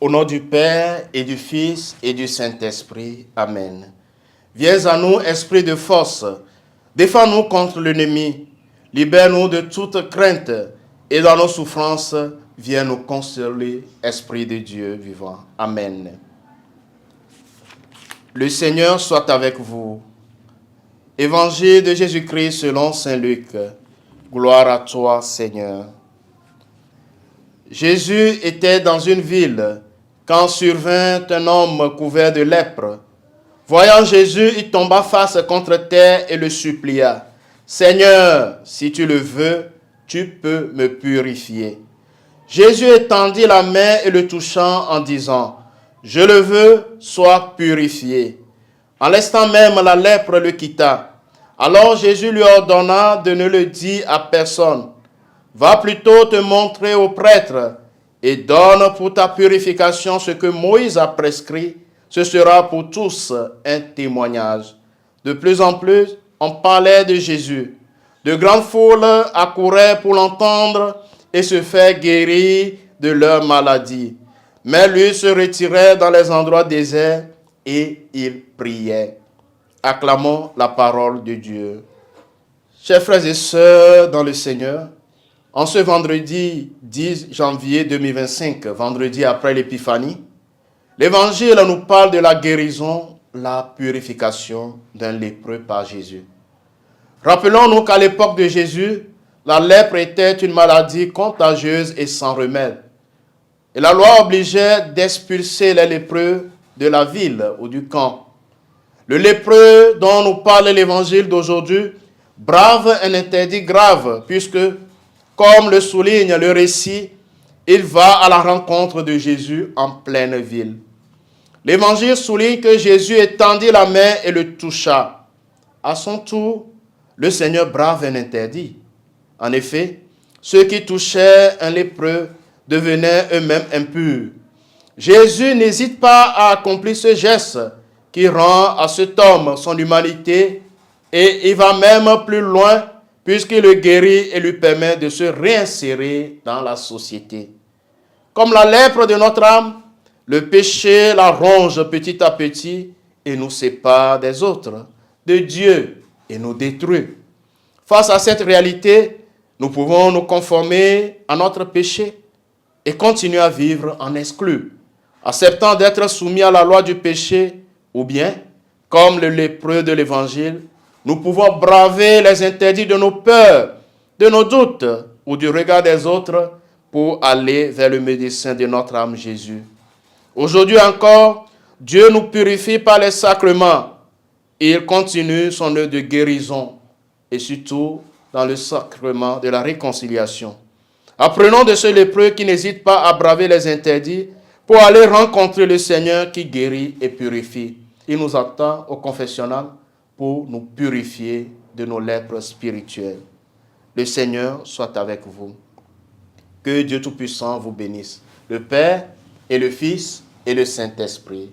Au nom du Père et du Fils et du Saint-Esprit. Amen. Viens à nous, esprit de force, défends-nous contre l'ennemi, libère-nous de toute crainte, et dans nos souffrances, viens nous consoler, esprit de Dieu vivant. Amen. Le Seigneur soit avec vous. Évangile de Jésus-Christ selon saint Luc. Gloire à toi, Seigneur. Jésus était dans une ville quand survint un homme couvert de lèpre. Voyant Jésus, il tomba face contre terre et le supplia. « Seigneur, si tu le veux, tu peux me purifier. » Jésus étendit la main et le touchant en disant, « Je le veux, sois purifié. » En l'instant même, la lèpre le quitta. Alors Jésus lui ordonna de ne le dire à personne. « Va plutôt te montrer au prêtre et donne pour ta purification ce que Moïse a prescrit. Ce sera pour tous un témoignage. » De plus en plus, on parlait de Jésus. De grandes foules accouraient pour l'entendre et se faire guérir de leur maladie. Mais lui se retirait dans les endroits déserts et il priait. Acclamons la parole de Dieu. Chers frères et sœurs dans le Seigneur, en ce vendredi 10 janvier 2025, vendredi après l'Épiphanie, l'Évangile nous parle de la guérison, la purification d'un lépreux par Jésus. Rappelons-nous qu'à l'époque de Jésus, la lèpre était une maladie contagieuse et sans remède. Et la loi obligeait d'expulser les lépreux de la ville ou du camp. Le lépreux dont nous parle l'Évangile d'aujourd'hui brave un interdit grave, puisque, comme le souligne le récit, il va à la rencontre de Jésus en pleine ville. L'Évangile souligne que Jésus étendit la main et le toucha. À son tour, le Seigneur brave un interdit. En effet, ceux qui touchaient un lépreux devenaient eux-mêmes impurs. Jésus n'hésite pas à accomplir ce geste qui rend à cet homme son humanité et il va même plus loin puisqu'il le guérit et lui permet de se réinsérer dans la société. Comme la lèpre de notre âme, le péché la ronge petit à petit et nous sépare des autres, de Dieu, et nous détruit. Face à cette réalité, nous pouvons nous conformer à notre péché et continuer à vivre en exclus, acceptant d'être soumis à la loi du péché, ou bien, comme le lépreux de l'Évangile, nous pouvons braver les interdits de nos peurs, de nos doutes ou du regard des autres pour aller vers le médecin de notre âme, Jésus. Aujourd'hui encore, Dieu nous purifie par les sacrements et il continue son œuvre de guérison et surtout dans le sacrement de la réconciliation. Apprenons de ce lépreux qui n'hésite pas à braver les interdits pour aller rencontrer le Seigneur qui guérit et purifie. Il nous attend au confessionnal pour nous purifier de nos lèpres spirituelles. Le Seigneur soit avec vous. Que Dieu Tout-Puissant vous bénisse, le Père et le Fils et le Saint-Esprit.